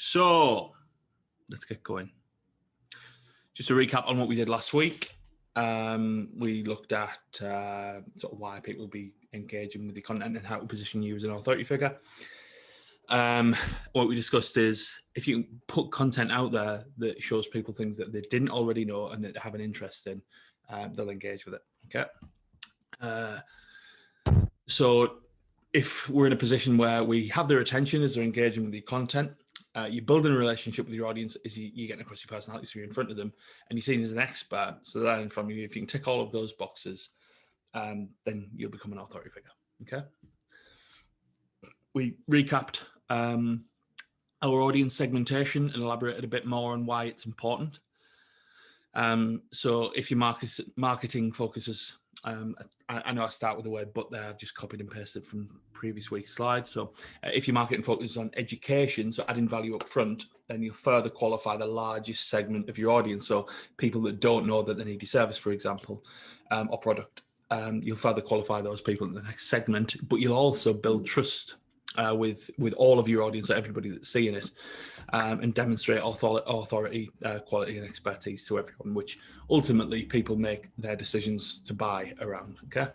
So let's get going. Just a recap on what we did last week. We looked at sort of why people be engaging with the content and how to position you as an authority figure. What we discussed is if you can put content out there that shows people things that they didn't already know and that they have an interest in, they'll engage with it. Okay. So if we're in a position where we have their attention as they're engaging with the content, you're building a relationship with your audience as you're getting across your personality, so you're in front of them and you're seen as an expert, so they're learning from you. If you can tick all of those boxes, then you'll become an authority figure. Okay. We recapped our audience segmentation and elaborated a bit more on why it's important. So if your marketing focuses, I know I start with the word but there, I've just copied and pasted from previous week's slide. So if your marketing focuses on education, so adding value up front, then you'll further qualify the largest segment of your audience. So people that don't know that they need your service, for example, or product, you'll further qualify those people in the next segment, but you'll also build trust with all of your audience, or everybody that's seeing it, and demonstrate authority, quality and expertise to everyone, which ultimately people make their decisions to buy around, okay?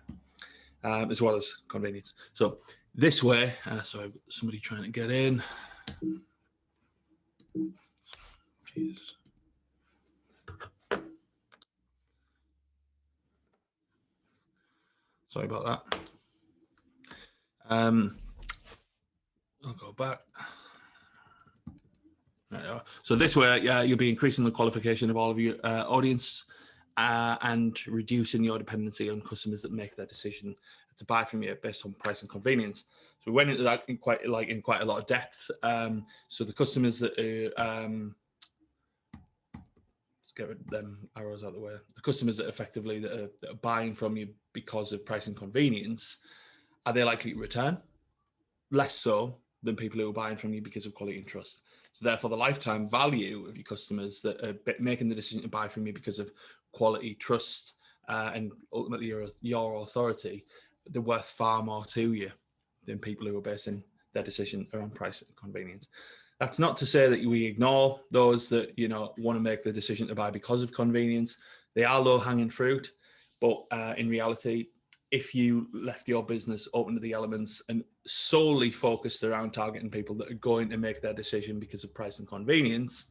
As well as convenience. So this way, sorry, somebody trying to get in. Jeez. Sorry about that. I'll go back. There you are. So this way, you'll be increasing the qualification of all of your audience and reducing your dependency on customers that make their decision to buy from you based on price and convenience. So we went into that in quite a lot of depth. So the customers that let's get rid of them arrows out of the way. The customers that effectively that are buying from you because of price and convenience, are they likely to return? Less so than people who are buying from you because of quality and trust. So therefore, the lifetime value of your customers that are making the decision to buy from you because of quality, trust, and ultimately your authority, they're worth far more to you than people who are basing their decision around price and convenience. That's not to say that we ignore those that want to make the decision to buy because of convenience. They are low-hanging fruit, but in reality, if you left your business open to the elements and solely focused around targeting people that are going to make their decision because of price and convenience,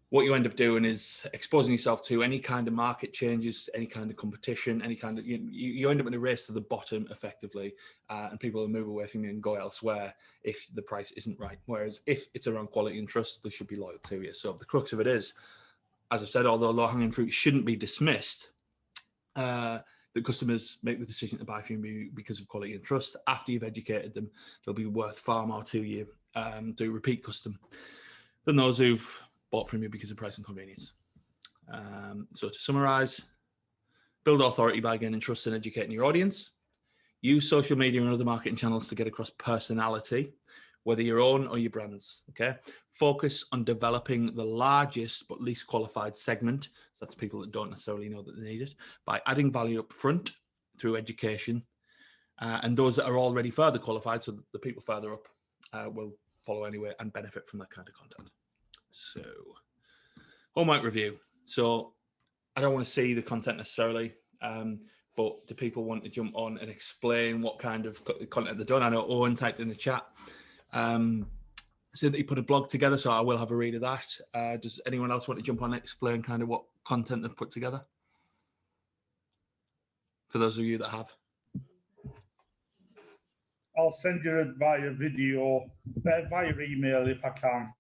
what you end up doing is exposing yourself to any kind of market changes, any kind of competition, any kind of, you end up in a race to the bottom effectively, and people will move away from you and go elsewhere if the price isn't right. Whereas if it's around quality and trust, they should be loyal to you. So the crux of it is, as I've said, although low-hanging fruit shouldn't be dismissed, the customers make the decision to buy from you because of quality and trust. After you've educated them, they'll be worth far more to you, to repeat custom, than those who've bought from you because of price and convenience. So to summarize, build authority by gaining trust and educating your audience. Use social media and other marketing channels to get across personality, whether your own or your brand's, okay? Focus on developing the largest but least qualified segment, so that's people that don't necessarily know that they need it, by adding value up front through education, and those that are already further qualified, so the people further up will follow anyway and benefit from that kind of content. So, homework review. So, I don't want to see the content necessarily, but do people want to jump on and explain what kind of content they've done? I know Owen typed in the chat. So that he put a blog together, so I will have a read of that. Does anyone else want to jump on and explain kind of what content they've put together? For those of you that have. I'll send you it via video, via email if I can.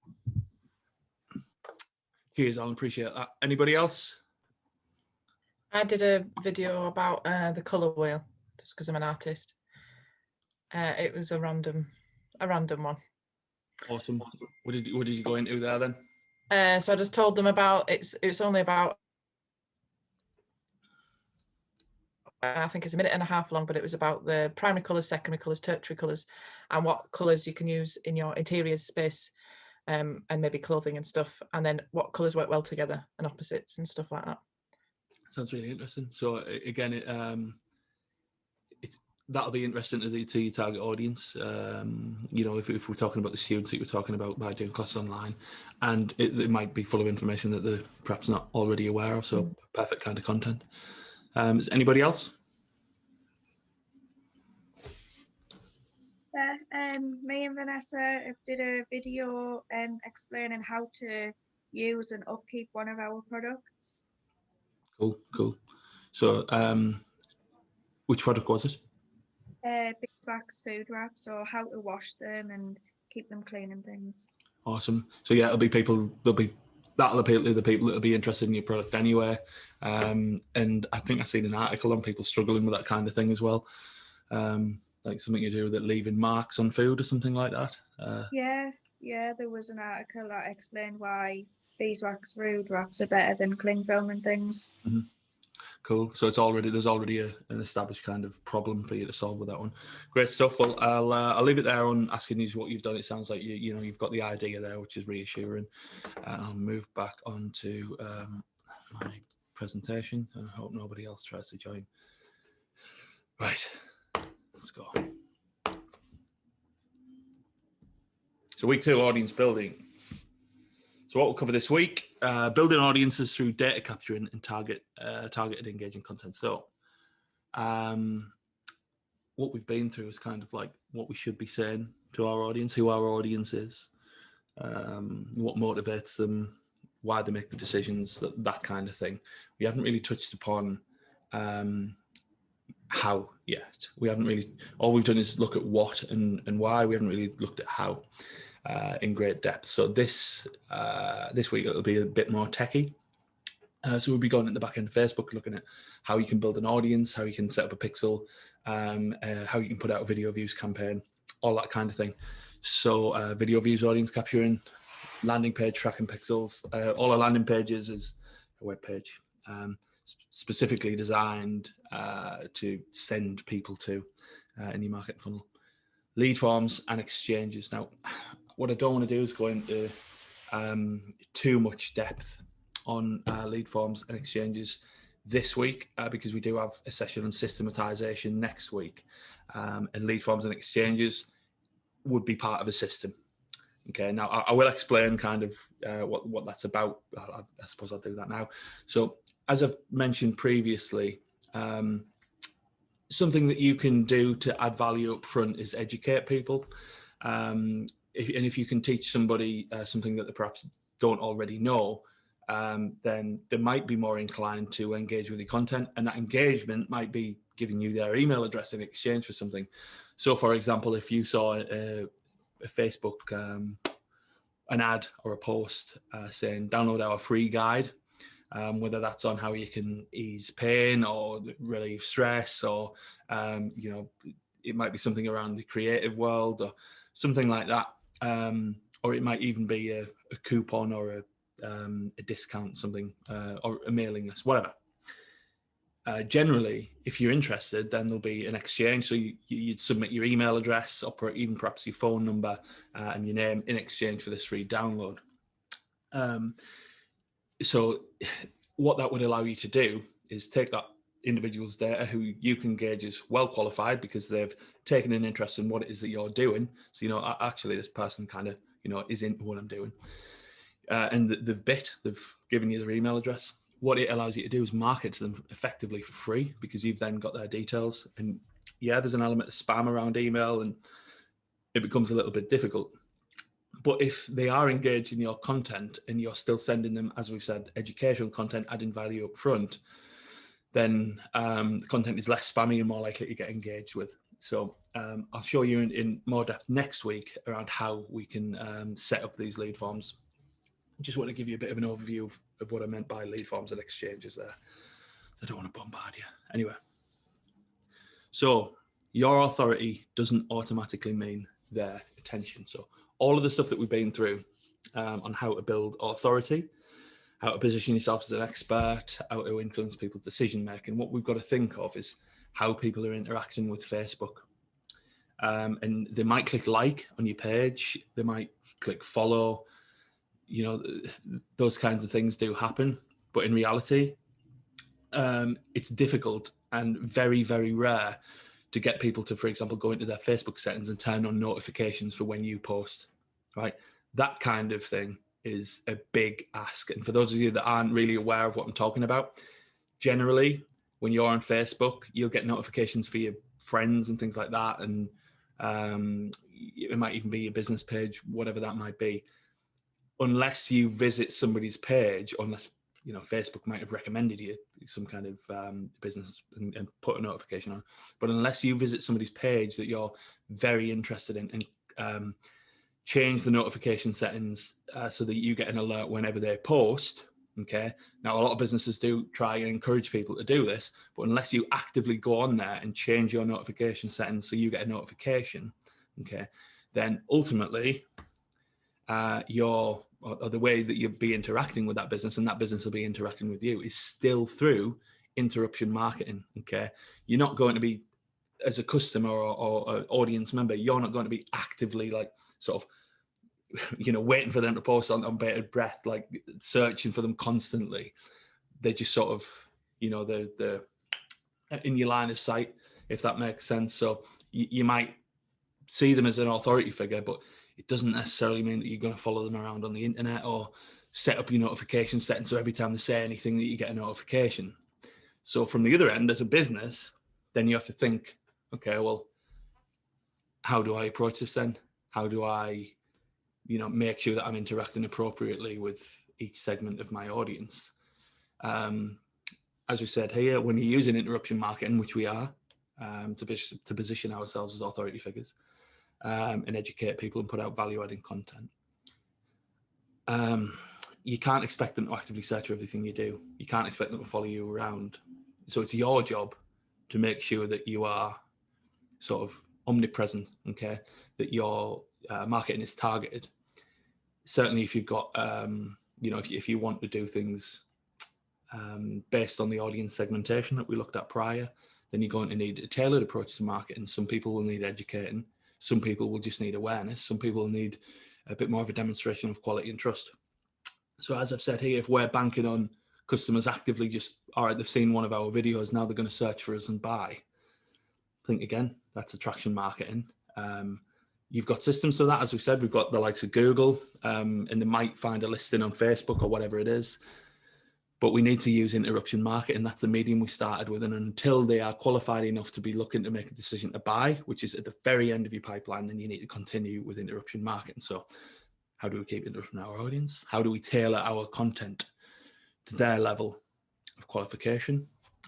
Cheers, I'll appreciate that. Anybody else? I did a video about the colour wheel, just because I'm an artist. It was a random one. Awesome. What did you go into there then? So I just told them about it's only about I think it's a minute and a half long, but it was about the primary colours, secondary colours, tertiary colours, and what colours you can use in your interior space, and maybe clothing and stuff, and then what colours work well together and opposites and stuff like that. Sounds really interesting. So again, that'll be interesting to your target audience. You know, if we're talking about the students that you're talking about by doing classes online, and it might be full of information that they're perhaps not already aware of. So perfect kind of content. Is anybody else? Yeah, me and Vanessa did a video explaining how to use and upkeep one of our products. Cool. So, which product was it? Beeswax food wraps, or how to wash them and keep them clean and things. Awesome. So yeah, that'll appeal to the people that'll be interested in your product anyway. And I think I've seen an article on people struggling with that kind of thing as well. Like something you do with it leaving marks on food or something like that. Yeah, there was an article that explained why beeswax food wraps are better than cling film and things. Mm-hmm. Cool. So there's already an established kind of problem for you to solve with that one. Great stuff. Well, I'll leave it there on asking you what you've done. It sounds like you've got the idea there, which is reassuring. I'll move back onto my presentation. I hope nobody else tries to join. Right, let's go. So week 2, audience building. So what we'll cover this week, building audiences through data capturing and targeted engaging content. So what we've been through is kind of like what we should be saying to our audience, who our audience is, what motivates them, why they make the decisions, that kind of thing. We haven't really touched upon how yet. We haven't really, all we've done is look at what and why. We haven't really looked at how in great depth. So this week it'll be a bit more techie. So we'll be going in the back end of Facebook, looking at how you can build an audience, how you can set up a pixel, how you can put out a video views campaign, all that kind of thing. So video views, audience capturing, landing page tracking pixels. All our landing pages is a web page specifically designed to send people to in your marketing funnel. Lead forms and exchanges. Now, what I don't want to do is go into too much depth on lead forms and exchanges this week because we do have a session on systematization next week, and lead forms and exchanges would be part of a system. Okay, now I will explain kind of what that's about. I suppose I'll do that now. So as I've mentioned previously, something that you can do to add value up front is educate people. If you can teach somebody something that they perhaps don't already know, then they might be more inclined to engage with your content, and that engagement might be giving you their email address in exchange for something. So for example, if you saw a Facebook, an ad or a post saying download our free guide, whether that's on how you can ease pain or relieve stress, or it might be something around the creative world or something like that, or it might even be a coupon or a discount, something, or a mailing list, whatever. Generally, if you're interested, then there'll be an exchange. So you'd submit your email address or even perhaps your phone number and your name in exchange for this free download. So what that would allow you to do is take that individual's data who you can gauge as well qualified because they've taken an interest in what it is that you're doing. So, actually this person kind of, is into what I'm doing. And they've given you their email address. What it allows you to do is market to them effectively for free because you've then got their details. And yeah, there's an element of spam around email and it becomes a little bit difficult. But if they are engaged in your content and you're still sending them, as we've said, educational content, adding value up front, then the content is less spammy and more likely to get engaged with. So I'll show you in more depth next week around how we can set up these lead forms. Just want to give you a bit of an overview of what I meant by lead forms and exchanges there. I don't want to bombard you. Anyway, so your authority doesn't automatically mean their attention. So all of the stuff that we've been through on how to build authority, how to position yourself as an expert, how to influence people's decision making, what we've got to think of is how people are interacting with Facebook. And they might click like on your page, they might click follow, those kinds of things do happen. But in reality, it's difficult and very, very rare to get people to, for example, go into their Facebook settings and turn on notifications for when you post, right? That kind of thing is a big ask. And for those of you that aren't really aware of what I'm talking about, generally, when you're on Facebook, you'll get notifications for your friends and things like that. And it might even be your business page, whatever that might be. Unless you visit somebody's page, unless, you know, Facebook might have recommended you some kind of business and put a notification on. But unless you visit somebody's page that you're very interested in and change the notification settings so that you get an alert whenever they post. Okay. Now, a lot of businesses do try and encourage people to do this, but unless you actively go on there and change your notification settings so you get a notification, okay, then ultimately the way that you'll be interacting with that business and that business will be interacting with you is still through interruption marketing. Okay. You're not going to be, as a customer or an audience member, you're not going to be actively like sort of, you know, waiting for them to post on bated breath, like searching for them constantly. They're just sort of, you know, they're in your line of sight, if that makes sense. So you might see them as an authority figure, but it doesn't necessarily mean that you're going to follow them around on the internet or set up your notification setting so every time they say anything that you get a notification. So from the other end, as a business, then you have to think, okay, well, how do I approach this then? How do I, you know, make sure that I'm interacting appropriately with each segment of my audience? As we said here, when you're using interruption marketing, which we are, to position ourselves as authority figures and educate people and put out value-adding content, you can't expect them to actively search for everything you do. You can't expect them to follow you around. So it's your job to make sure that you are sort of omnipresent, okay, that your marketing is targeted. Certainly if you've got, you know, if you want to do things based on the audience segmentation that we looked at prior, then you're going to need a tailored approach to marketing. Some people will need educating. Some people will just need awareness. Some people will need a bit more of a demonstration of quality and trust. So as I've said here, if we're banking on customers actively just, all right, they've seen one of our videos, now they're going to search for us and buy. Think again, that's attraction marketing. You've got systems for that. As we said, we've got the likes of Google, and they might find a listing on Facebook or whatever it is. But we need to use interruption marketing. That's the medium we started with. And until they are qualified enough to be looking to make a decision to buy, which is at the very end of your pipeline, then you need to continue with interruption marketing. So how do we keep interrupting our audience? How do we tailor our content to their level of qualification?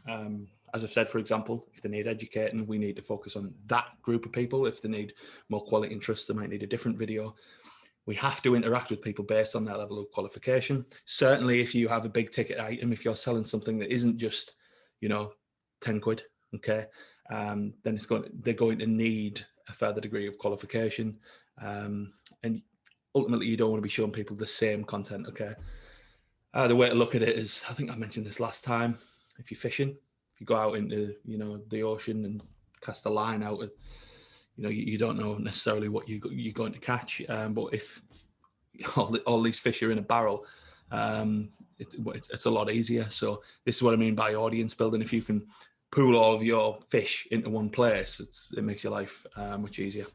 As I've said, for example, if they need educating, we need to focus on that group of people. If they need more quality and trust, they might need a different video. We have to interact with people based on their level of qualification. Certainly, if you have a big ticket item, if you're selling something that isn't just, you know, 10 quid, okay, then they're going to need a further degree of qualification. And ultimately, you don't want to be showing people the same content, okay? The way to look at it is, I think I mentioned this last time, if you're fishing, if you go out into, you know, the ocean and cast a line out, you know, you don't know necessarily what you're going to catch. But if all these fish are in a barrel, it's a lot easier. So this is what I mean by audience building. If you can pool all of your fish into one place, it makes your life much easier.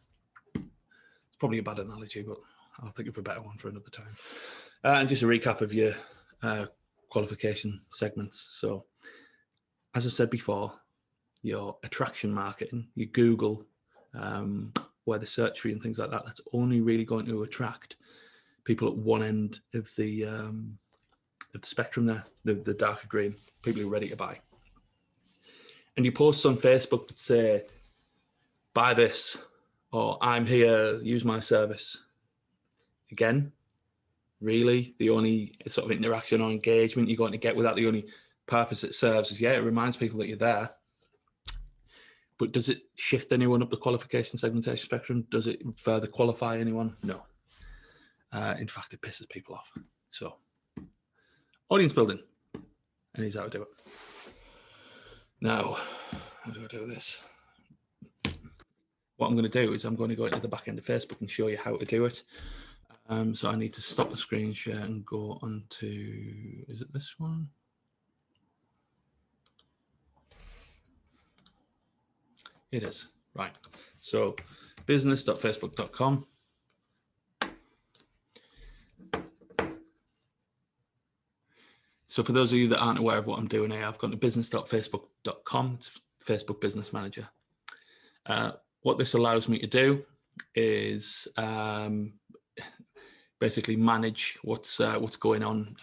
It's probably a bad analogy, but I'll think of a better one for another time. And just a recap of your qualification segments. So as I said before, your attraction marketing, your Google, where they search for you and things like that, that's only really going to attract people at one end of the spectrum there, the darker green, people who are ready to buy. And you post on Facebook that say, buy this, or I'm here, use my service. Again, really, the only sort of interaction or engagement you're going to get with that, the only purpose it serves is, yeah, it reminds people that you're there. But does it shift anyone up the qualification segmentation spectrum? Does it further qualify anyone? No. In fact, it pisses people off. So, audience building. And here's how to do it. Now, how do I do this? What I'm going to do is I'm going to go into the back end of Facebook and show you how to do it. So I need to stop the screen share and go onto, is it this one? It is. Right. So business.facebook.com. So for those of you that aren't aware of what I'm doing here, I've gone to business.facebook.com. It's Facebook Business Manager. What this allows me to do is basically manage what's going on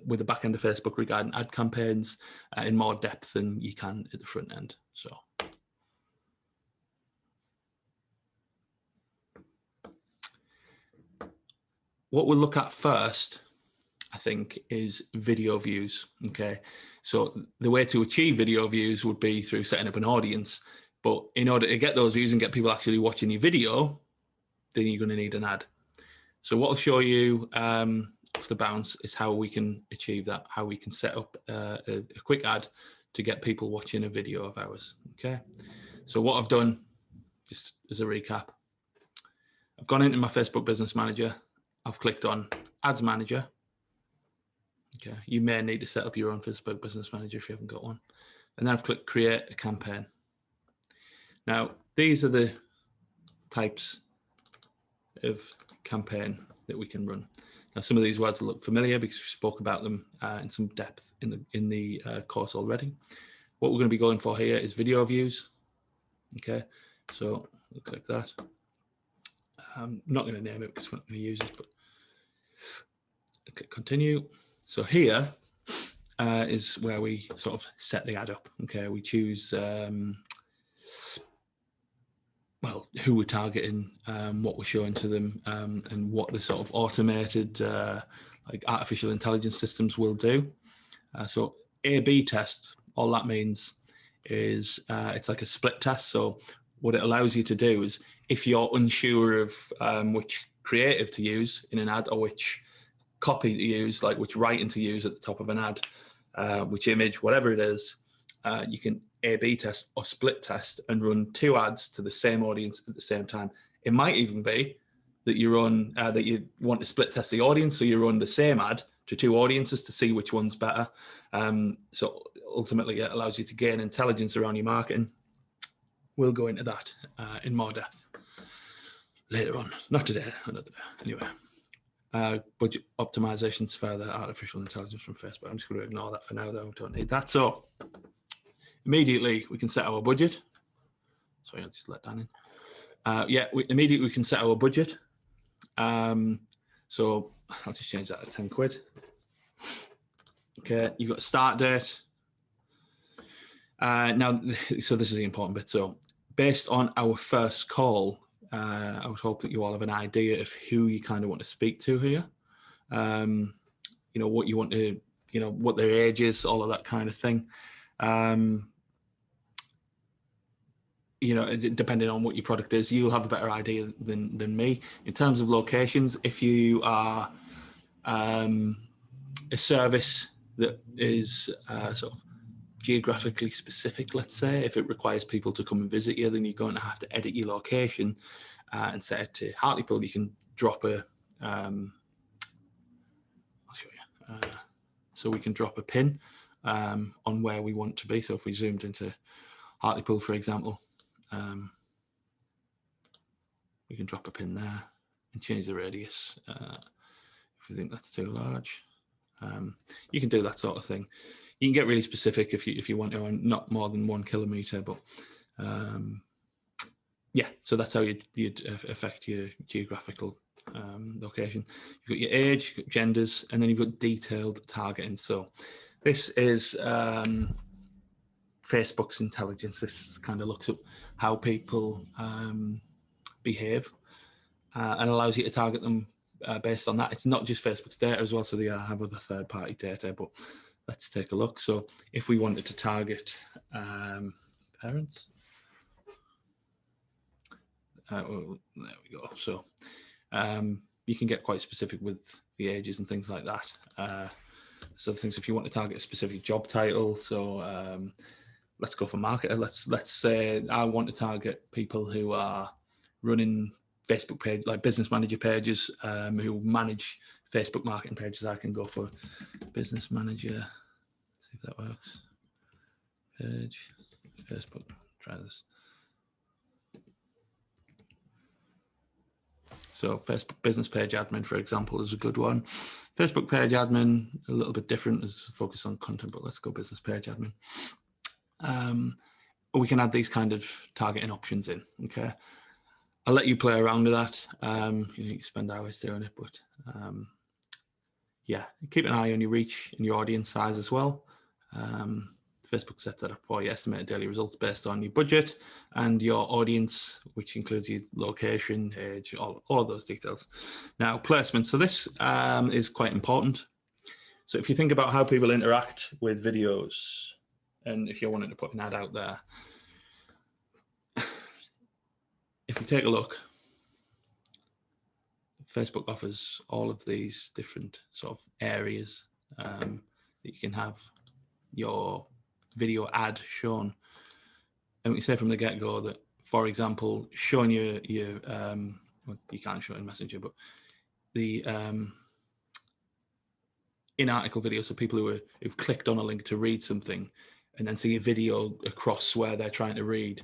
with the back end of Facebook regarding ad campaigns in more depth than you can at the front end. So what we'll look at first, I think, is video views. Okay, so the way to achieve video views would be through setting up an audience. But in order to get those views and get people actually watching your video, then you're going to need an ad. So what I'll show you off the bounce is how we can achieve that, how we can set up a quick ad to get people watching a video of ours. Okay, so what I've done, just as a recap, I've gone into my Facebook Business Manager. I've clicked on Ads Manager. Okay, you may need to set up your own Facebook Business Manager if you haven't got one. And then I've clicked Create a Campaign. Now, these are the types of campaign that we can run. Now, some of these words will look familiar because we spoke about them in some depth in the course already. What we're going to be going for here is video views. Okay, so we'll click that. I'm not going to name it because we're not going to use it, but I'll click Continue. So here is where we sort of set the ad up. Okay, we choose well, who we're targeting, what we're showing to them, and what the sort of automated like artificial intelligence systems will do. So A/B test, all that means is it's like a split test. So what it allows you to do is, if you're unsure of which creative to use in an ad or which copy to use, like which writing to use at the top of an ad, which image, whatever it is, you can A/B test or split test and run two ads to the same audience at the same time. It might even be that you run that you want to split test the audience, so you run the same ad to two audiences to see which one's better. So ultimately, it allows you to gain intelligence around your marketing. We'll go into that in more depth later on, not today, another day. Anyway, budget optimizations, further artificial intelligence from Facebook. I'm just going to ignore that for now, though. We don't need that. So immediately we can set our budget. Sorry, I'll just let Dan in. Yeah, immediately we can set our budget. So I'll just change that to 10 quid. Okay, you've got a start date. Now, so this is the important bit. So based on our first call, I would hope that you all have an idea of who you kind of want to speak to here. You know, what you want to, you know, what their age is, all of that kind of thing. You know, depending on what your product is, you'll have a better idea than me. In terms of locations, if you are a service that is sort of geographically specific, let's say, if it requires people to come and visit you, then you're going to have to edit your location and set it to Hartlepool. You can drop a, I'll show you. So we can drop a pin on where we want to be. So if we zoomed into Hartlepool, for example, we can drop a pin there and change the radius if we think that's too large. You can do that sort of thing. You can get really specific if you want to, and not more than 1 kilometer. But yeah, so that's how you'd affect your geographical location. You've got your age, you've got genders, and then you've got detailed targeting. So this is Facebook's intelligence. This kind of looks at how people behave and allows you to target them based on that. It's not just Facebook's data as well, so they have other third-party data, but let's take a look. So if we wanted to target parents, well, there we go. So you can get quite specific with the ages and things like that. So things, if you want to target a specific job title, so let's go for marketer. Let's say I want to target people who are running Facebook page, like business manager pages, who manage Facebook marketing pages. I can go for business manager. See if that works. Page, Facebook. Try this. So Facebook business page admin, for example, is a good one. Facebook page admin, a little bit different, is focus on content, but let's go business page admin. We can add these kind of targeting options in, okay? I'll let you play around with that. You spend hours doing it, but yeah, keep an eye on your reach and your audience size as well. Facebook sets that up for you, estimated daily results based on your budget and your audience, which includes your location, age, all those details. Now, placement. So this is quite important. So if you think about how people interact with videos, and if you're wanting to put an ad out there, if you take a look, Facebook offers all of these different sort of areas that you can have your video ad shown. And we say from the get-go that, for example, showing your well, you can't show it in Messenger, but the in-article video, so people who've clicked on a link to read something and then see a video across where they're trying to read,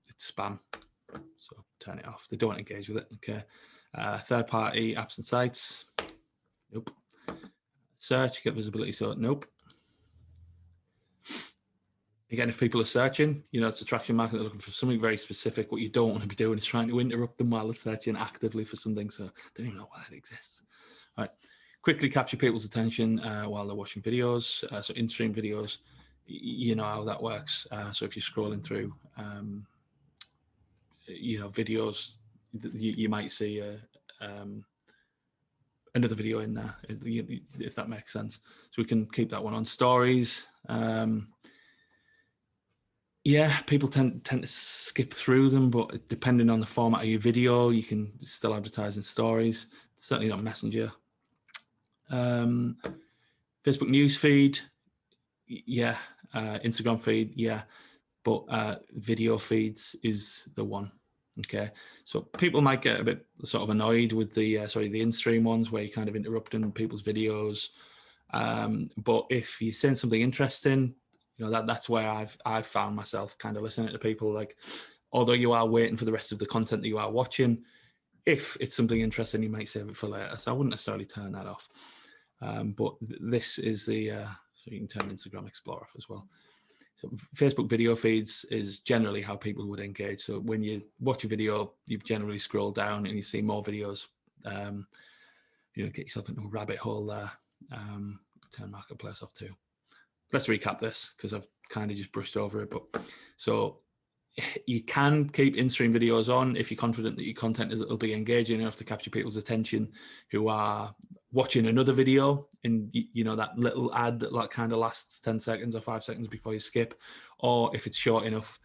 it's spam. So turn it off. They don't engage with it. Okay. Third-party apps and sites. Nope. Search, get visibility. So nope. Again, if people are searching, it's attraction marketing, they're looking for something very specific. What you don't want to be doing is trying to interrupt them while they're searching actively for something. So they don't even know why that exists. All right. Quickly capture people's attention while they're watching videos. So in-stream videos, you know how that works. So if you're scrolling through, videos, you might see another video in there, if that makes sense. So we can keep that one on. Stories. Yeah, people tend to skip through them, but depending on the format of your video, you can still advertise in stories. Certainly not Messenger. Facebook news feed, yeah. Instagram feed, yeah. But video feeds is the one. Okay, so people might get a bit sort of annoyed with the in-stream ones where you're kind of interrupting people's videos. But if you're saying something interesting, that's where I've found myself kind of listening to people. Like, although you are waiting for the rest of the content that you are watching, if it's something interesting, you might save it for later. So I wouldn't necessarily turn that off. But this is the so you can turn Instagram Explorer off as well. So Facebook video feeds is generally how people would engage. So when you watch a video, you generally scroll down and you see more videos. Get yourself into a rabbit hole there. Turn Marketplace off too. Let's recap this because I've kind of just brushed over it. But so you can keep in-stream videos on if you're confident that your content will be engaging enough to capture people's attention who are watching another video in that little ad that kind of lasts 10 seconds or 5 seconds before you skip, or if it's short enough,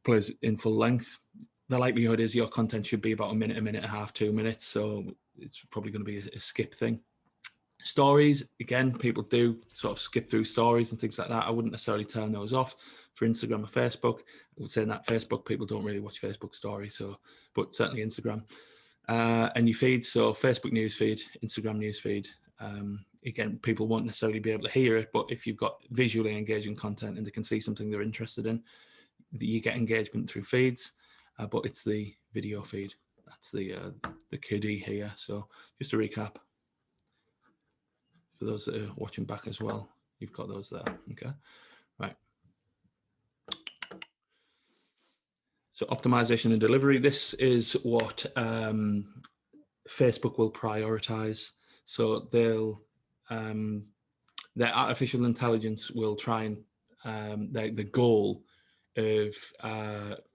plays in full length. The likelihood is your content should be about a minute and a half, 2 minutes, so it's probably going to be a skip thing. Stories, again, people do sort of skip through stories and things like that. I wouldn't necessarily turn those off for Instagram or Facebook. I would say that Facebook, people don't really watch Facebook stories, but certainly Instagram. And your feeds, so Facebook news feed, Instagram news feed. Again, people won't necessarily be able to hear it, but if you've got visually engaging content and they can see something they're interested in, you get engagement through feeds, but it's the video feed. That's the kiddie here. So just to recap, for those that are watching back as well, you've got those there, okay? Right. So optimization and delivery, this is what Facebook will prioritize. So their artificial intelligence will try and, the goal of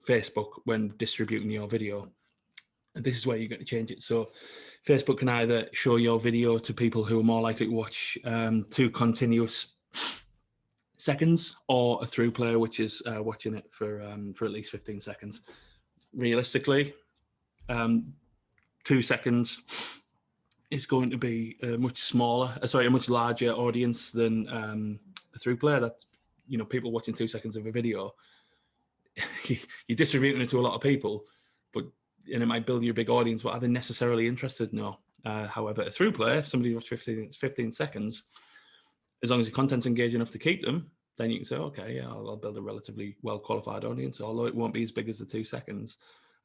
Facebook when distributing your video, this is where you're going to change it. So Facebook can either show your video to people who are more likely to watch 2 continuous seconds, or a through player, which is watching it for at least 15 seconds. Realistically, 2 seconds is going to be a much larger audience than the through player. That's, people watching 2 seconds of a video. You're distributing it to a lot of people, and it might build you a big audience, but are they necessarily interested? No. However, a through player, if somebody watches 15 seconds, as long as your content's engaging enough to keep them, then you can say, okay, yeah, I'll build a relatively well-qualified audience, although it won't be as big as the 2 seconds.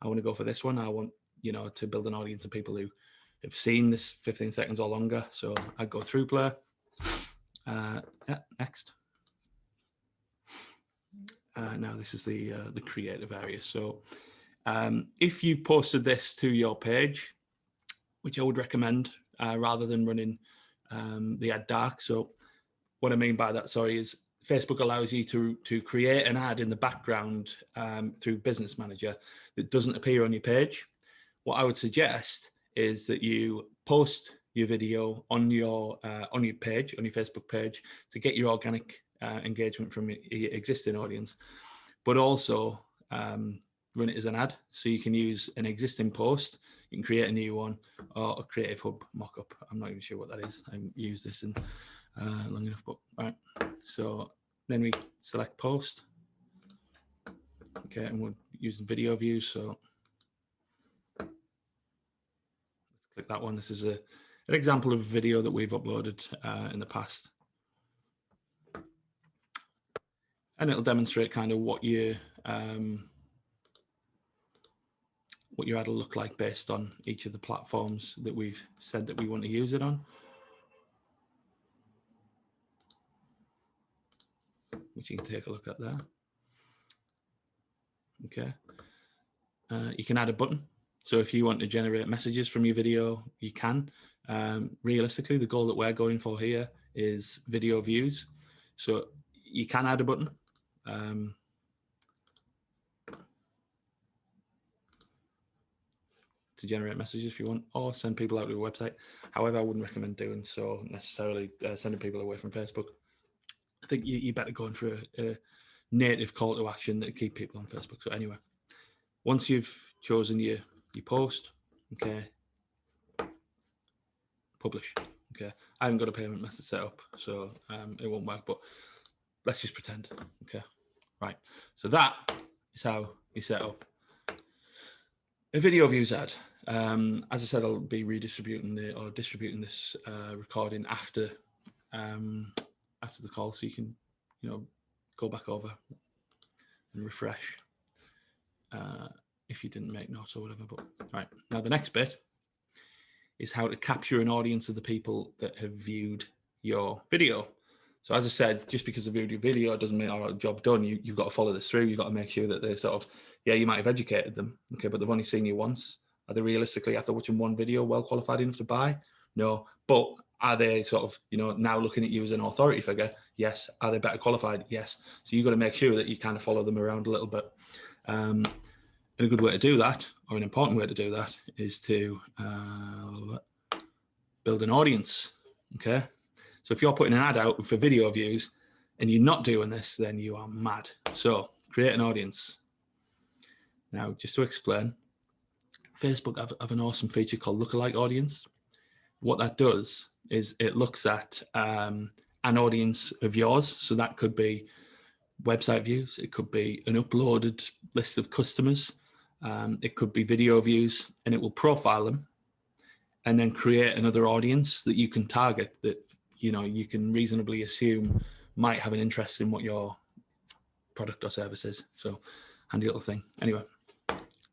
I want to go for this one. I want to build an audience of people who have seen this 15 seconds or longer. So I go through play. Yeah, next. Now this is the creative area. So if you've posted this to your page, which I would recommend rather than running the ad dark. So what I mean by that, sorry, is Facebook allows you to create an ad in the background through Business Manager that doesn't appear on your page. What I would suggest is that you post your video on your page, on your Facebook page, to get your organic engagement from your existing audience, but also run it as an ad. So you can use an existing post, you can create a new one, or a Creative Hub mockup. I'm not even sure what that is. I haven't used this in long enough, but right. So then we select post. Okay, and we're using video views. So let's click that one. This is an example of a video that we've uploaded in the past. And it'll demonstrate kind of what your ad will look like based on each of the platforms that we've said that we want to use it on. Which you can take a look at there. Okay. You can add a button. So if you want to generate messages from your video, you can. Realistically, the goal that we're going for here is video views. So you can add a button. To generate messages if you want, or send people out to a website. However, I wouldn't recommend doing so necessarily, sending people away from Facebook. I think you're better going for a native call to action that keep people on Facebook. So anyway, once you've chosen your post, okay, publish. Okay, I haven't got a payment method set up, so it won't work, but let's just pretend. Okay, right. So that is how you set up a video views ad. As I said, I'll be distributing this recording after the call, so you can go back over and refresh if you didn't make notes or whatever. But right, now the next bit is how to capture an audience of the people that have viewed your video. So as I said, just because they've viewed your video doesn't mean our job done. You've got to follow this through. You've got to make sure that they're sort of, yeah, you might have educated them, okay, but they've only seen you once. Are they realistically, after watching one video, well qualified enough to buy? No. But are they sort of, now looking at you as an authority figure? Yes. Are they better qualified? Yes. So you've got to make sure that you kind of follow them around a little bit. And a good way to do that, or an important way to do that, is to build an audience, okay? So if you're putting an ad out for video views and you're not doing this, then you are mad. So create an audience. Now, just to explain, Facebook have an awesome feature called lookalike audience. What that does is it looks at an audience of yours. So that could be website views. It could be an uploaded list of customers. It could be video views, and it will profile them and then create another audience that you can target that, you can reasonably assume might have an interest in what your product or service is. So handy little thing. Anyway,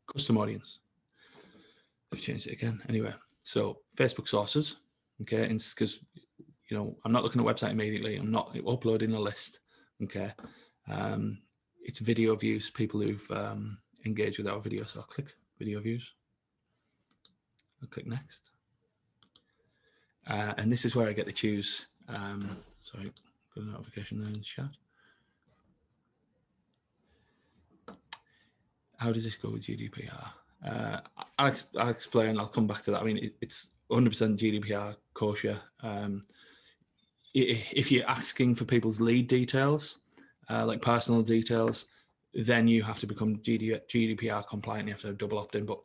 custom audience. I've changed it again. Anyway, so Facebook sources, okay, because I'm not looking at website immediately. I'm not uploading a list, okay. It's video views, people who've engaged with our video. So I'll click video views. I'll click next. And this is where I get to choose. Sorry, got a notification there in the chat. How does this go with GDPR? I'll explain. I'll come back to that. I mean, it's 100% GDPR kosher. If you're asking for people's lead details, like personal details, then you have to become GDPR compliant. You have to have double opt-in. But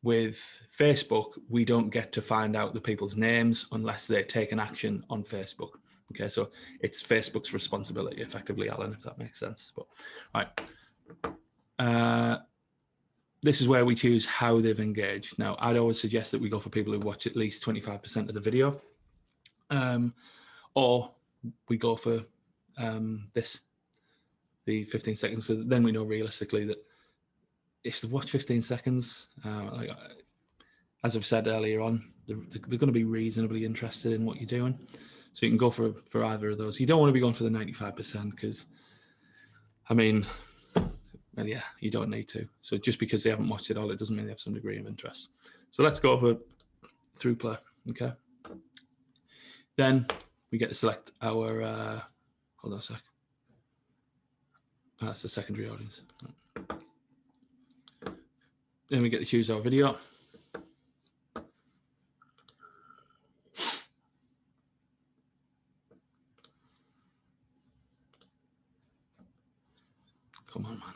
with Facebook, we don't get to find out the people's names unless they take an action on Facebook. Okay, so it's Facebook's responsibility, effectively, Alan, if that makes sense. But all right. This is where we choose how they've engaged. Now, I'd always suggest that we go for people who watch at least 25% of the video, or we go for the 15 seconds. So then we know realistically that if they watch 15 seconds, as I've said earlier on, they're going to be reasonably interested in what you're doing. So you can go for either of those. You don't want to be going for the 95% because, I mean, well, yeah, you don't need to. So just because they haven't watched it all, it doesn't mean they have some degree of interest. So let's go over through play, okay? Then we get to select our, hold on a sec. That's the secondary audience. Then we get to choose our video. Come on, man.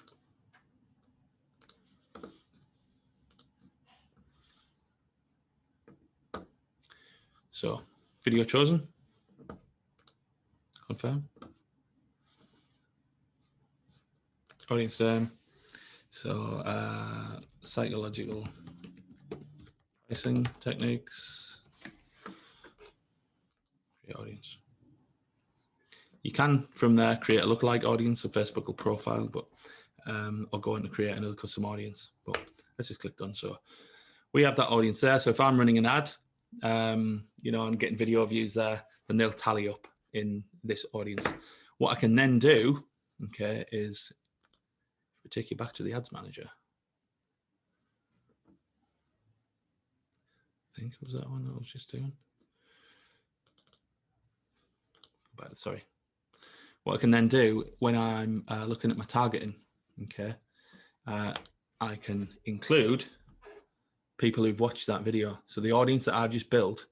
So, video chosen. Confirm. Audience term. So, psychological pricing techniques. Create audience. You can, from there, create a lookalike audience, a Facebook profile, but or go on to create another custom audience. But let's just click done. So we have that audience there. So if I'm running an ad, you know, and getting video views there, then they'll tally up in this audience. What I can then do, okay, is if we take you back to the ads manager. I think it was that one I was just doing. But sorry. What I can then do when I'm looking at my targeting, okay, I can include people who've watched that video. So the audience that I've just built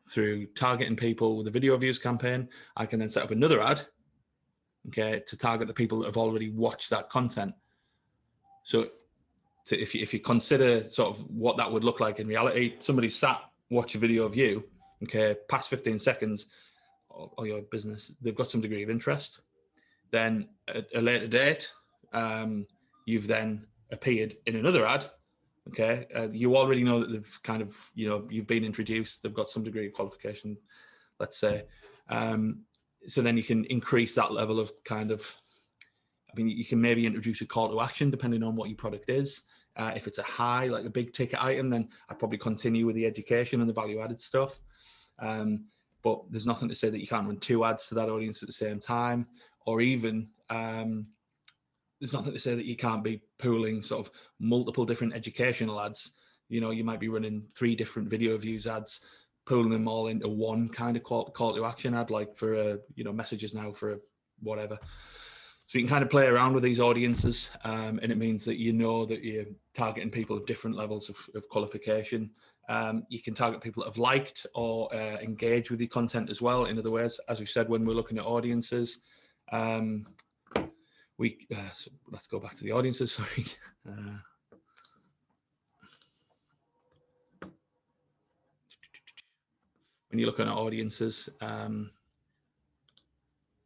through targeting people with a video views campaign, I can then set up another ad, okay, to target the people that have already watched that content. So if you consider sort of what that would look like in reality, somebody sat, watch a video of you, okay, past 15 seconds, or your business, they've got some degree of interest. Then at a later date, you've then appeared in another ad. Okay, you already know that they've kind of, you know, you've been introduced. They've got some degree of qualification, let's say. So then you can increase that level of kind of. I mean, you can maybe introduce a call to action depending on what your product is. If it's a high, like a big ticket item, then I'd probably continue with the education and the value added stuff. But there's nothing to say that you can't run 2 ads to that audience at the same time, or even there's nothing to say that you can't be pooling sort of multiple different educational ads. You know, you might be running 3 different video views ads, pooling them all into one kind of call to action ad, like for you know, messages now for whatever. So you can kind of play around with these audiences, and it means that you know that you're targeting people of different levels of qualification. You can target people that have liked or engaged with your content as well in other ways. As we said, when we're looking at audiences, so let's go back to the audiences, sorry. When you're looking at audiences,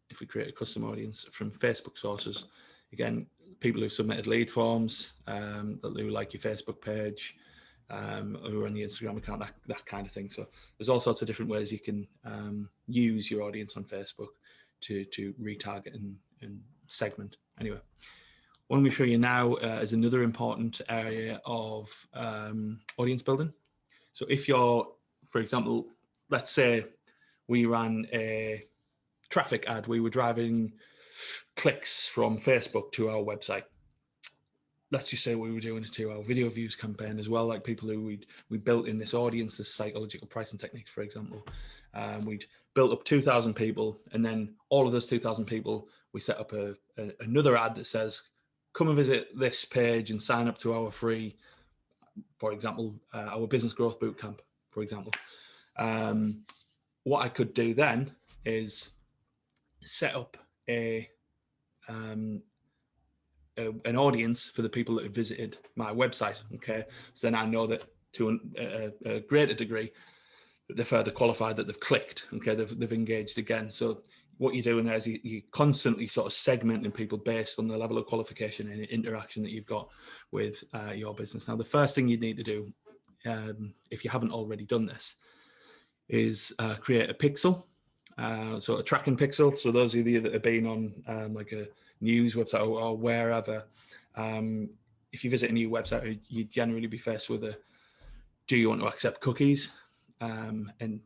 if we create a custom audience from Facebook sources, again, people who've submitted lead forms, who like your Facebook page, who are on the Instagram account, that kind of thing. So there's all sorts of different ways you can use your audience on Facebook to retarget and segment. Anyway, what I'm going to show you now is another important area of audience building. So if you're, for example, let's say we ran a traffic ad, we were driving clicks from Facebook to our website. Let's just say we were doing it to our video views campaign as well, like people who we built in this audience, this psychological pricing techniques, for example. We'd built up 2,000 people, and then all of those 2,000 people, we set up another ad that says, come and visit this page and sign up to our free, for example, our business growth bootcamp, for example. What I could do then is set up an audience for the people that have visited my website. Okay, so then I know that to a greater degree that they're further qualified, that they've clicked. Okay, they've engaged again. So what you're doing there is you constantly sort of segmenting people based on the level of qualification and interaction that you've got with your business. Now, the first thing you need to do, if you haven't already done this, is create a pixel. So a tracking pixel. So those of you that have been on like a news website or wherever, if you visit a new website, you generally be faced with do you want to accept cookies? And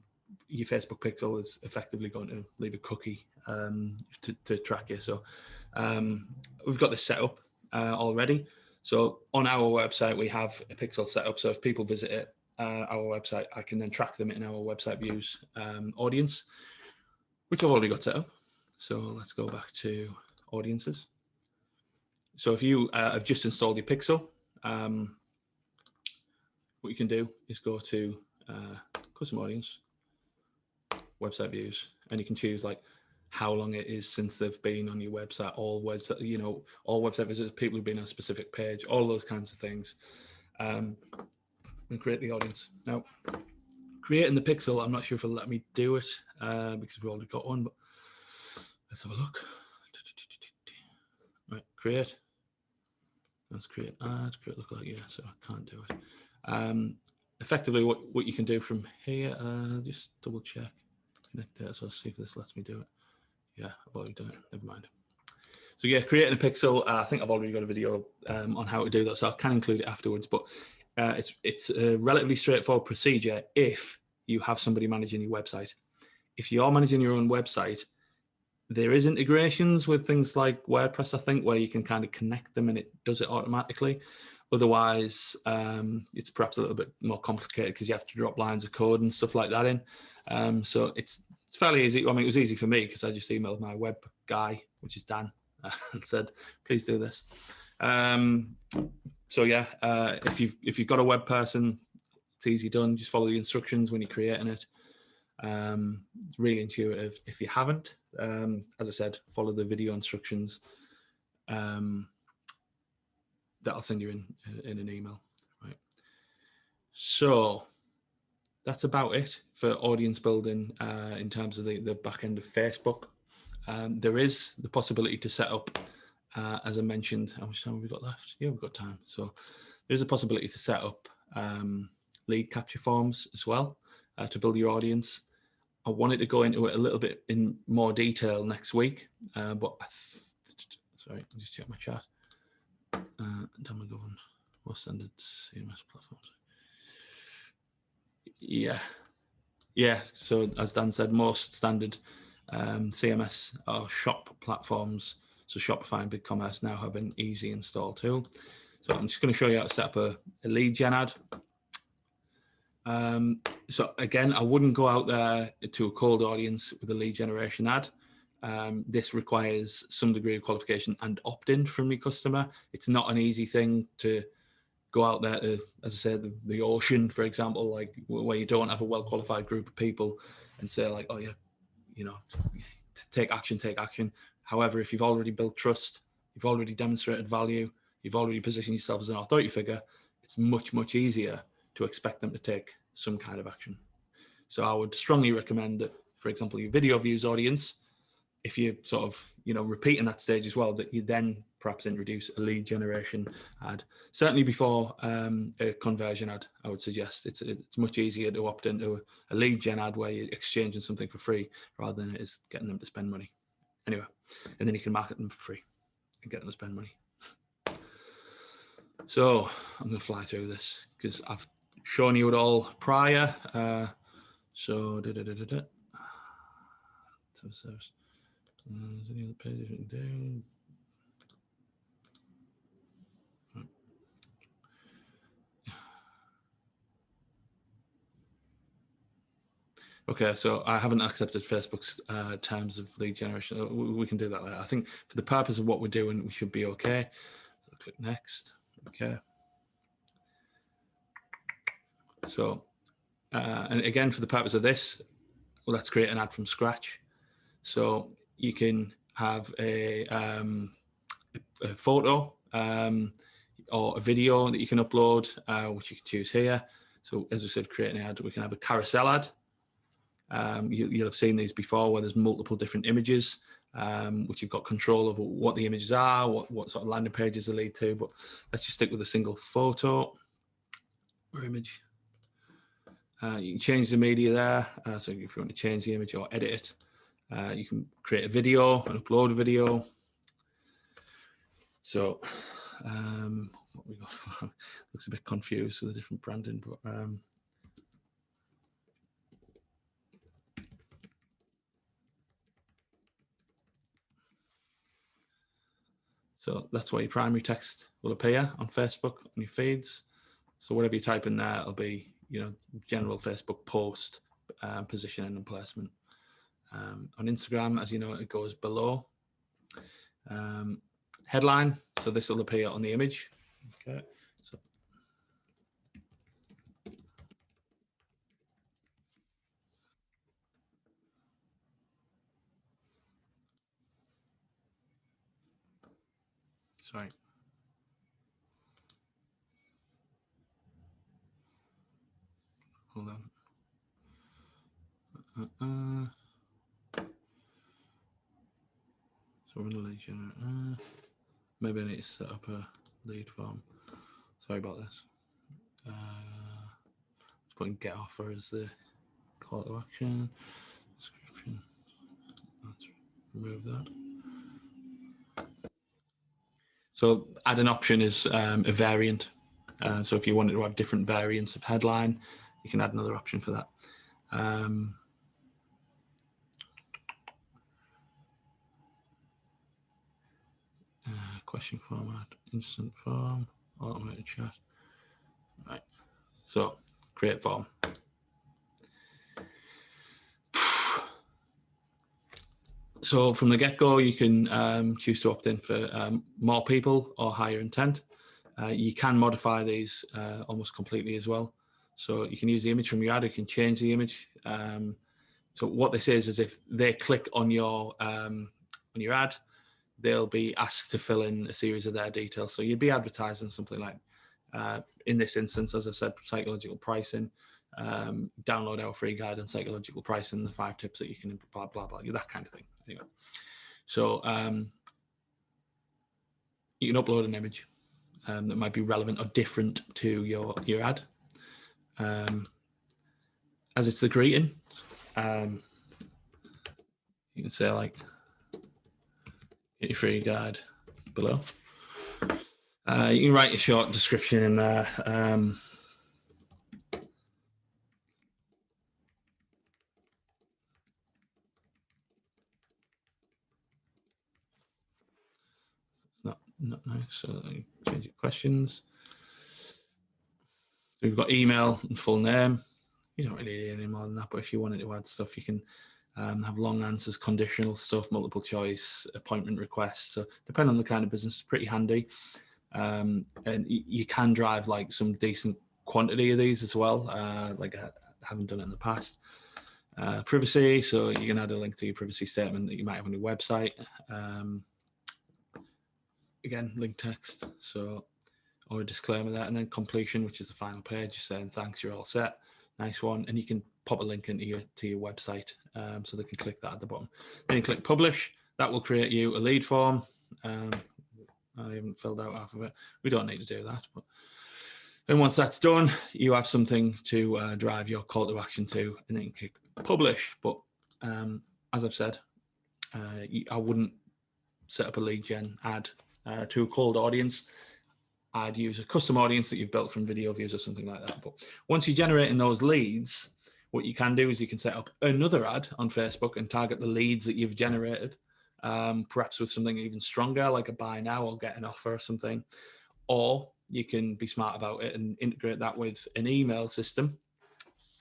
your Facebook pixel is effectively going to leave a cookie to track you. So we've got this set up already. So on our website, we have a pixel set up. So if people visit it, our website, I can then track them in our website views audience, which I've already got set up. So let's go back to audiences. So if you have just installed your pixel, what you can do is go to custom audience, website views, and you can choose like how long it is since they've been on your website, all website, all website visitors, people who've been on a specific page, all those kinds of things, and create the audience. Now, creating the pixel, I'm not sure if it'll let me do it because we've already got one, but let's have a look. Right, create. Let's create ad, create look like, yeah, so I can't do it. Effectively, what you can do from here, just double check, connect there, so I'll see if this lets me do it. Yeah, I've already done it, never mind. So yeah, creating a pixel, I think I've already got a video on how to do that, so I can include it afterwards, but it's a relatively straightforward procedure if you have somebody managing your website. If you're managing your own website, there is integrations with things like WordPress, I think, where you can kind of connect them and it does it automatically. Otherwise, it's perhaps a little bit more complicated because you have to drop lines of code and stuff like that in. So it's fairly easy. I mean, it was easy for me because I just emailed my web guy, which is Dan, and said, please do this. So yeah, if you've got a web person, it's easy done. Just follow the instructions when you're creating it. It's really intuitive. If you haven't, as I said, follow the video instructions that I'll send you in an email. Right. So that's about it for audience building in terms of the back end of Facebook. There is the possibility to set up, as I mentioned, how much time have we got left? Yeah, we've got time. So there's a possibility to set up lead capture forms as well to build your audience. I wanted to go into it a little bit in more detail next week, but sorry, I'll just check my chat. Dan McGovern, what standard CMS platforms? Yeah. So as Dan said, most standard CMS or shop platforms. So Shopify and BigCommerce now have an easy install tool. So I'm just going to show you how to set up a lead gen ad. So again, I wouldn't go out there to a cold audience with a lead generation ad. This requires some degree of qualification and opt-in from your customer. It's not an easy thing to go out there to, as I said, the ocean, for example, like where you don't have a well-qualified group of people and say like, oh yeah, take action. However, if you've already built trust, you've already demonstrated value, you've already positioned yourself as an authority figure, it's much, much easier to expect them to take some kind of action. So I would strongly recommend that, for example, your video views audience, if you sort of, repeat in that stage as well, that you then perhaps introduce a lead generation ad. Certainly before a conversion ad, I would suggest. It's much easier to opt into a lead gen ad where you're exchanging something for free rather than it is getting them to spend money. Anyway, and then you can market them for free and get them to spend money. So I'm going to fly through this because I've shown you it all prior. So there's any other pages we can do? Right. Okay, so I haven't accepted Facebook's terms of lead generation. We can do that later. I think for the purpose of what we're doing, we should be okay. So click next. Okay. So, and again, for the purpose of this, well, let's create an ad from scratch. So you can have a photo or a video that you can upload, which you can choose here. So as I said, create an ad. We can have a carousel ad. You'll have seen these before where there's multiple different images, which you've got control over what the images are, what sort of landing pages they lead to. But let's just stick with a single photo or image. You can change the media there. So if you want to change the image or edit it, you can create a video and upload a video. So what we got? Looks a bit confused with the different branding, but So that's where your primary text will appear on Facebook, on your feeds. So whatever you type in there, it'll be, you know, general Facebook post, positioning and placement. On Instagram, as you know, it goes below. Headline, so this will appear on the image. Okay, so sorry. Hold on. So we're in the lead generator. Maybe I need to set up a lead form. Sorry about this. Let's put in get offer as the call to action. Description. Let's remove that. So add an option is a variant. So if you wanted to have different variants of headline, you can add another option for that. Question format, instant form, automated chat. Right. So create form. So from the get-go, you can choose to opt in for more people or higher intent. You can modify these almost completely as well. So you can use the image from your ad, you can change the image. So what this is if they click on your ad, they'll be asked to fill in a series of their details. So you'd be advertising something like, in this instance, as I said, psychological pricing, download our free guide on psychological pricing, the 5 tips that you can, blah, blah, blah, that kind of thing. Anyway, so you can upload an image that might be relevant or different to your ad. As it's the greeting, you can say like, get your free guide below. You can write a short description in there. It's not nice. So change your questions. So we've got email and full name. You don't really need any more than that, but if you wanted to add stuff, you can have long answers, conditional stuff, multiple choice, appointment requests. So depending on the kind of business, it's pretty handy. And you can drive like some decent quantity of these as well. Like I haven't done it in the past. Privacy, so you can add a link to your privacy statement that you might have on your website. Again, link text, so or a disclaimer there, and then completion, which is the final page, just saying thanks, you're all set. Nice one, and you can pop a link into your website, so they can click that at the bottom. Then you click publish. That will create you a lead form. I haven't filled out half of it. We don't need to do that, but then once that's done, you have something to drive your call to action to, and then you click publish. But as I've said, I wouldn't set up a lead gen ad to a cold audience. I'd use a custom audience that you've built from video views or something like that. But once you're generating those leads, what you can do is you can set up another ad on Facebook and target the leads that you've generated, perhaps with something even stronger, like a buy now or get an offer or something. Or you can be smart about it and integrate that with an email system,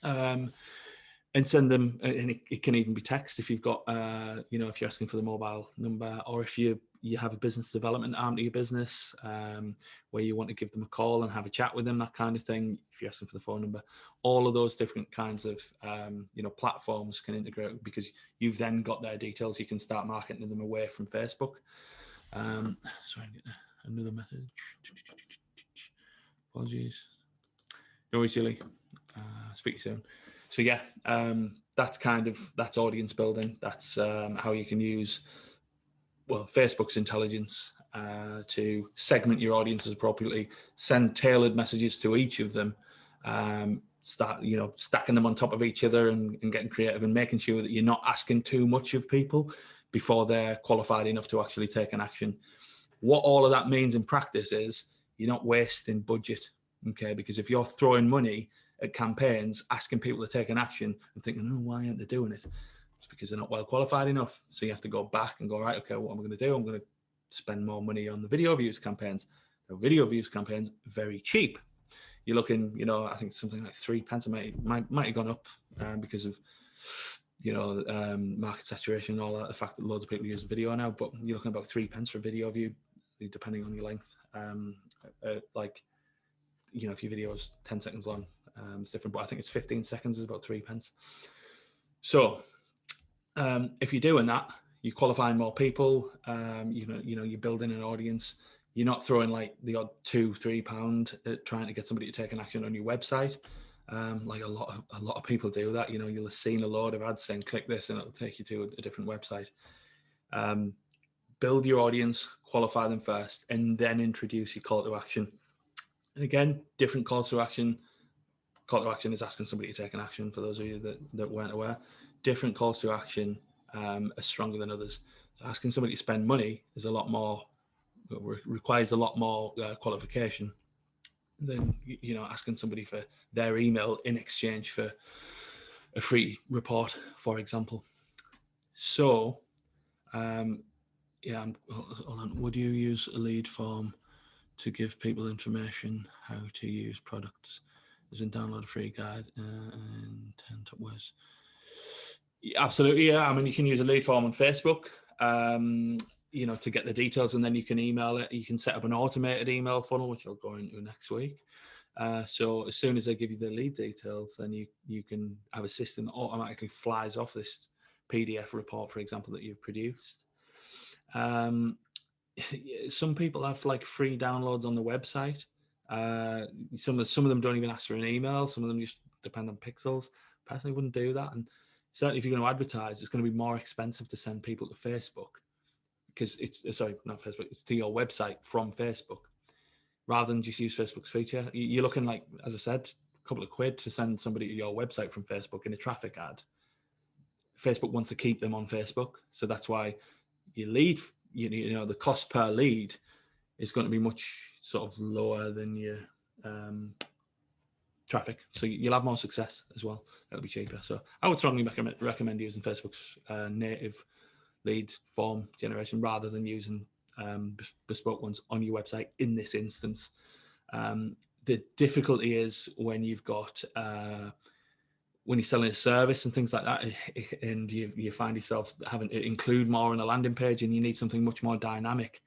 and send them, and it can even be text if you've got, if you're asking for the mobile number, or if you have a business development arm to your business, where you want to give them a call and have a chat with them, that kind of thing. If you're asking for the phone number, all of those different kinds of, platforms can integrate, because you've then got their details. You can start marketing them away from Facebook. Sorry, another message. Apologies. No worries, Julie. Speak to you soon. So yeah, that's audience building. That's how you can use, Facebook's intelligence to segment your audiences appropriately, send tailored messages to each of them, start stacking them on top of each other and getting creative and making sure that you're not asking too much of people before they're qualified enough to actually take an action. What all of that means in practice is you're not wasting budget, okay? Because if you're throwing money at campaigns, asking people to take an action and thinking, oh, why aren't they doing it? It's because they're not well qualified enough. So you have to go back and go, right, okay, what am I going to do? I'm going to spend more money on the video views campaigns. Now, video views campaigns very cheap. You're looking, you know, I think something like 3 pence. It might have gone up because of, you know, market saturation and all that. The fact that loads of people use video now, but you're looking about 3 pence for a video view, depending on your length. Like, you know, if your video is 10 seconds long, it's different, but I think it's 15 seconds is about 3 pence. So if you're doing that, you're qualifying more people, you know, you're building an audience. You're not throwing like the odd £2-3 at trying to get somebody to take an action on your website. Like a lot of people do that. You know, you'll have seen a load of ads saying click this and it'll take you to a different website. Build your audience, qualify them first, and then introduce your call to action. And again, different calls to action. Call to action is asking somebody to take an action, for those of you that weren't aware. Different calls to action are stronger than others. So asking somebody to spend money is a lot more, requires a lot more qualification than, you know, asking somebody for their email in exchange for a free report, for example. So, yeah, hold on. Would you use a lead form to give people information how to use products? As in download a free guide and 10 top ways. Yeah, absolutely, yeah. I mean, you can use a lead form on Facebook, you know, to get the details, and then you can email it. You can set up an automated email funnel, which I'll go into next week. So as soon as they give you the lead details, then you can have a system that automatically flies off this PDF report, for example, that you've produced. Some people have like free downloads on the website. Some of them don't even ask for an email. Some of them just depend on pixels. Personally, wouldn't do that. And certainly, if you're going to advertise, it's going to be more expensive to send people to Facebook, because it's not Facebook. It's to your website from Facebook, rather than just use Facebook's feature. You're looking like, as I said, a couple of quid to send somebody to your website from Facebook in a traffic ad. Facebook wants to keep them on Facebook, so that's why your lead, you know, the cost per lead is going to be much sort of lower than your traffic. So you'll have more success as well. It'll be cheaper. So I would strongly recommend using Facebook's native lead form generation rather than using bespoke ones on your website in this instance. The difficulty is when you've got when you're selling a service and things like that, and you find yourself having to include more on a landing page, and you need something much more dynamic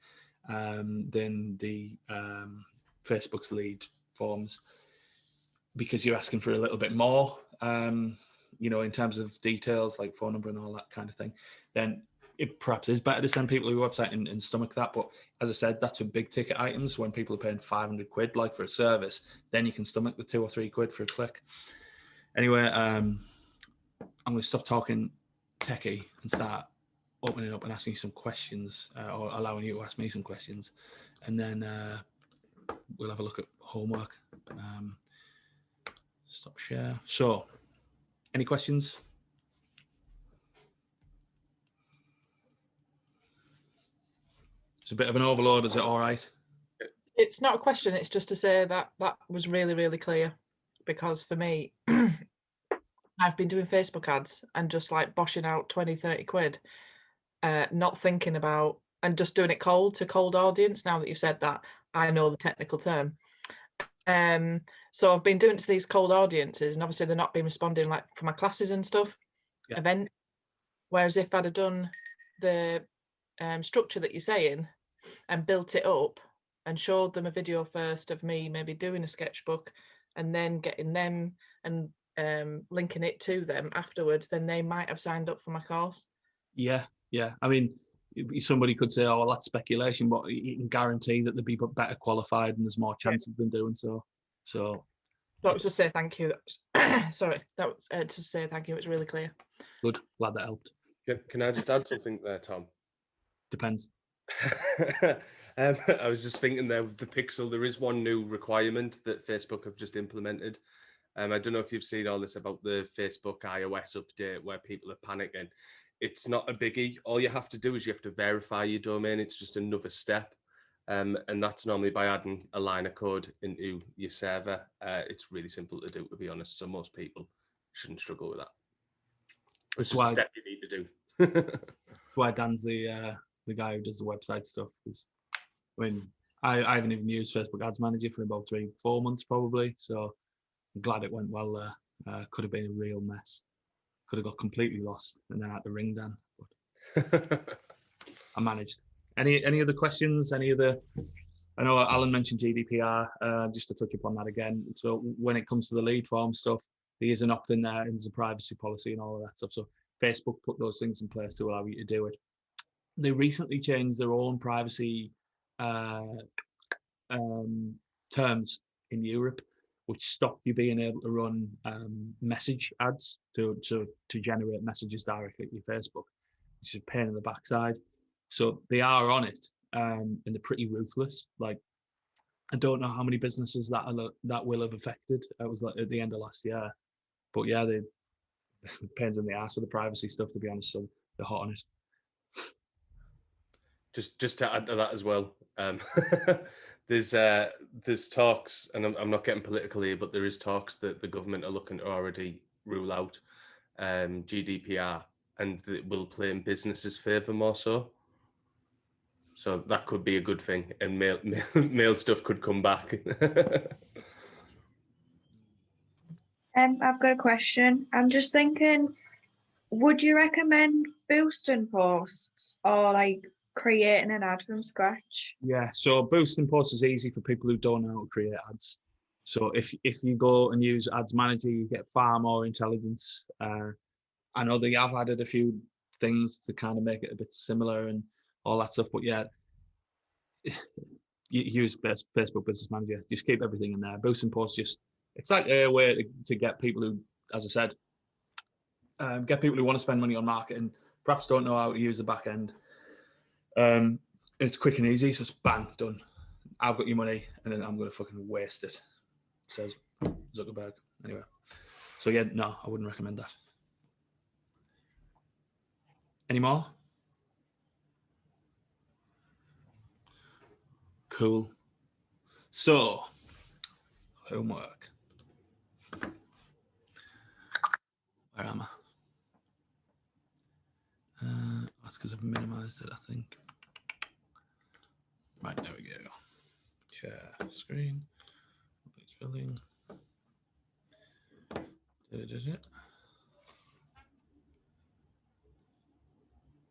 than the Facebook's lead forms, because you're asking for a little bit more, you know, in terms of details like phone number and all that kind of thing. Then it perhaps is better to send people to your website and stomach that. But as I said, that's for big ticket items. When people are paying 500 quid, like for a service, then you can stomach the 2 or 3 quid for a click. Anyway, I'm going to stop talking techie and start opening up and asking you some questions, or allowing you to ask me some questions, and then we'll have a look at homework. Stop share. So, any questions? It's a bit of an overload. Is it all right? It's not a question. It's just to say that that was really, really clear, because for me, I've been doing Facebook ads and just like boshing out 20, 30 quid, not thinking about, and just doing it cold to cold audience. Now that you've said that, I know the technical term. So I've been doing it to these cold audiences, and obviously they're not been responding like for my classes and stuff, event. Whereas if I'd have done the structure that you're saying and built it up and showed them a video first of me maybe doing a sketchbook and then getting them and linking it to them afterwards, then they might have signed up for my course. Yeah. I mean, somebody could say, oh, well, that's speculation, but you can guarantee that they'll be better qualified and there's more chance of them doing so. So that was just say thank you. Sorry, that was to say thank you. It was really clear. Good. Glad that helped. Can I just add something there, Tom? Depends. I was just thinking there with the pixel, there is one new requirement that Facebook have just implemented. I don't know if you've seen all this about the Facebook iOS update where people are panicking. It's not a biggie. All you have to do is you have to verify your domain. It's just another step. And that's normally by adding a line of code into your server. It's really simple to do, to be honest. So most people shouldn't struggle with that. It's just a step you need to do. That's why Dan's the the guy who does the website stuff. Because I mean, I haven't even used Facebook Ads Manager for about 3-4 months probably. So I'm glad it went well there. Could have been a real mess. Could have got completely lost and then had to ring Dan. But I managed. Any other questions? Any other? I know Alan mentioned GDPR. Just to touch upon that again. So when it comes to the lead form stuff, there is an opt-in there, and there's a privacy policy and all of that stuff. So Facebook put those things in place to allow you to do it. They recently changed their own privacy terms in Europe, which stopped you being able to run message ads to generate messages directly to your Facebook, which is a pain in the backside. So they are on it, and they're pretty ruthless. Like, I don't know how many businesses that will have affected. It was like at the end of last year, but yeah, they pains in the ass with the privacy stuff, to be honest. So they're hot on it. Just to add to that as well, there's talks, and I'm not getting political here, but there is talks that the government are looking to already rule out GDPR, and it will play in businesses' favour more so. So that could be a good thing, and mail stuff could come back. I've got a question. I'm just thinking, would you recommend boosting posts or like creating an ad from scratch? Yeah, so boosting posts is easy for people who don't know how to create ads. So if you go and use Ads Manager, you get far more intelligence. I know they have added a few things to kind of make it a bit similar and all that stuff, but yeah, you use Facebook Business Manager. Just keep everything in there. Boosting posts it's like a way to get people who, as I said, get people who want to spend money on marketing, perhaps don't know how to use the back end. It's quick and easy, so it's bang, done. I've got your money, and then I'm going to fucking waste it, says Zuckerberg. Anyway, so yeah, no, I wouldn't recommend that. Any more? Cool. So, homework. Where am I? That's because I've minimized it, I think. Right, there we go. Share screen. It's filling.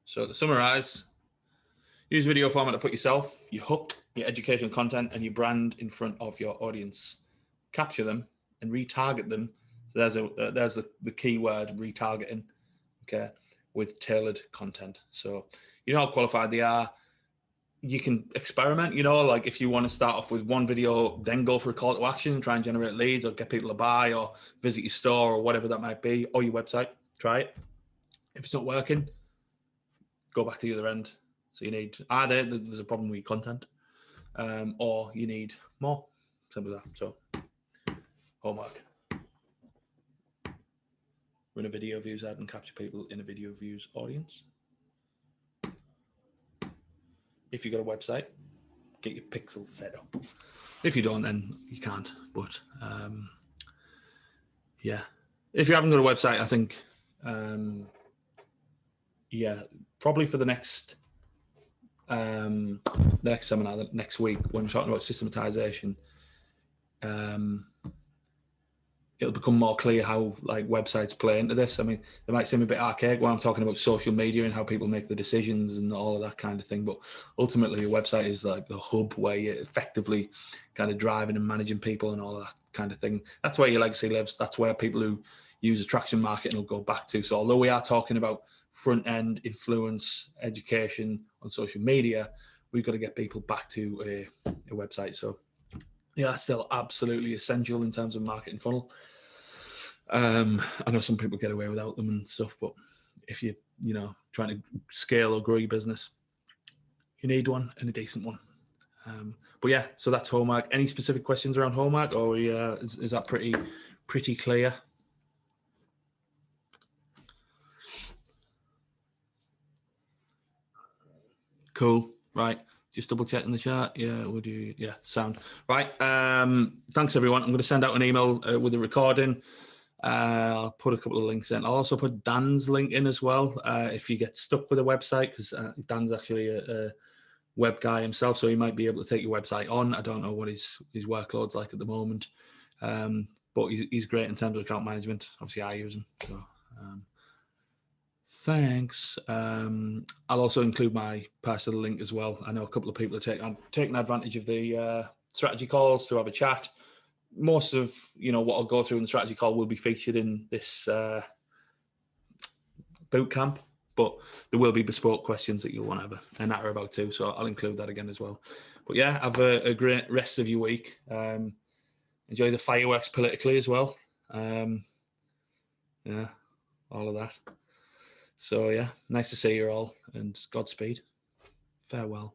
So to summarize, use video format to put yourself, your hook, your educational content, and your brand in front of your audience. Capture them and retarget them. So there's the key word, retargeting, okay, with tailored content. So you know how qualified they are. You can experiment, like if you want to start off with one video, then go for a call to action, try and generate leads or get people to buy or visit your store or whatever that might be, or your website, try it. If it's not working, go back to the other end. So you need either there's a problem with your content, or you need more. Simple as that. So homework. Run a video views ad and capture people in a video views audience. If you've got a website, get your pixel set up. If you don't, then you can't. But yeah, if you haven't got a website, I think, yeah, probably for the next seminar, next week, when we're talking about systematization, it'll become more clear how like websites play into this. I mean, they might seem a bit archaic when I'm talking about social media and how people make the decisions and all of that kind of thing. But ultimately, a website is like a hub where you're effectively kind of driving and managing people and all of that kind of thing. That's where your legacy lives. That's where people who use attraction marketing will go back to. So although we are talking about front end influence education on social media, we've got to get people back to a website. So yeah, that's still absolutely essential in terms of marketing funnel. I know some people get away without them and stuff, but if you're, trying to scale or grow your business, you need one, and a decent one. But yeah, so that's homework. Any specific questions around homework, or is that pretty clear? Cool. Right. Just double checking the chat. Yeah, would you? Yeah, sound. Right. Thanks, everyone. I'm going to send out an email with a recording. I'll put a couple of links in. I'll also put Dan's link in as well if you get stuck with a website, because Dan's actually a web guy himself, so he might be able to take your website on. I don't know what his workload's like at the moment, but he's great in terms of account management. Obviously, I use him. So thanks. I'll also include my personal link as well. I know a couple of people are taking advantage of the strategy calls to have a chat. Most of what I'll go through in the strategy call will be featured in this boot camp, but there will be bespoke questions that you'll want to have a natter about too. So I'll include that again as well. But yeah, have a great rest of your week. Enjoy the fireworks politically as well. Yeah, all of that. So yeah, nice to see you all, and Godspeed. Farewell.